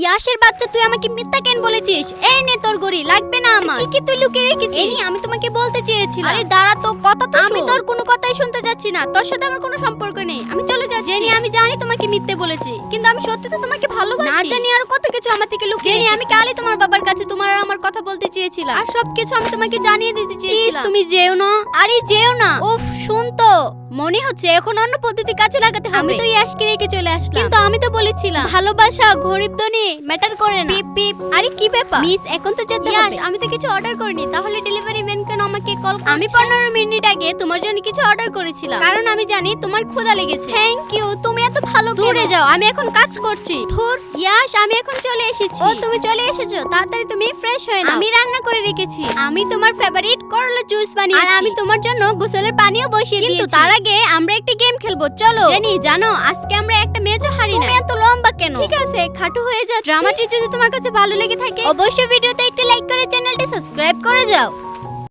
ইয়াশের বাচ্চা, তুই আমাকে মিথ্যা কেন বলেছিস? এই নে তোর ঘড়ি, লাগবে না আমার। কি তুই লুকিয়ে রেখেছিস? এই আমি তোমাকে বলতে চেয়েছিলাম। আরে দাঁড়া, তো কথা তো আমি তোর কোনো কথাই শুনতে যাচ্ছি না। তোর সাথে আমার কোনো সম্পর্ক নেই, আমি চলে যাচ্ছি। জেনি, আমি জানি তোমাকে মিথ্যে বলেছি, কিন্তু আমি সত্যি তো তোমাকে ভালোবাসি। না জানি আর কত কিছু আমার থেকে লুকিয়ে। জেনি, আমি কালই তোমার বাবার কাছে তোমার আর আমার কথা বলতে চেয়েছিলাম, আর সবকিছু আমি তোমাকে জানিয়ে দিতে চেয়েছিলাম। তুমি যেও না। আরে যেও না। উফ, শুন তো, মনে হচ্ছে এখন অন্য পদ্ধতি কাজে লাগাতে হবে। আমি তো ইয়াশকে রেখে চলে আসলাম, কিন্তু আমি তো বলেছিলাম ভালোবাসা গরিব ধনী ম্যাটার করে না। পিপ পিপ। আরে কি ব্যাপার মিস, এখন তো যেতে হবে। আমি তো কিছু অর্ডার করিনি, তাহলে ডেলিভারি ম্যান কেন আমাকে কল? আমি 15 মিনিট আগে তোমার জন্য কিছু অর্ডার করেছিলাম, কারণ আমি জানি তোমার ক্ষুধা লেগেছে। থ্যাংক ইউ, তুমি এত ভালো। দূরে যাও, আমি এখন কাজ করছি। ধুর, ইয়াশ, আমি এখন চলে এসেছি। ও, তুমি চলে এসেছো? তাড়াতাড়ি তুমি ফ্রেশ হয়ে নাও। আমি রান্না করে রেখেছি। আমি তোমার ফেভারিট করলা জুস বানিয়েছি, আর আমি তোমার জন্য গোসলের পানিও বসিয়ে দিয়েছি। কিন্তু তার আগে আমরা একটা গেম খেলবো, চলো। জেনি, জানো আজকে আমরা একটা ম্যাচও হারি না। তুমি এত লম্বা কেন? ঠিক আছে, খাটু হয়ে যাচ্ছে। ড্রামাটি যদি তোমার কাছে ভালো লেগে থাকে, অবশ্যই ভিডিওতে একটা লাইক করে চ্যানেলটি সাবস্ক্রাইব করে যাও।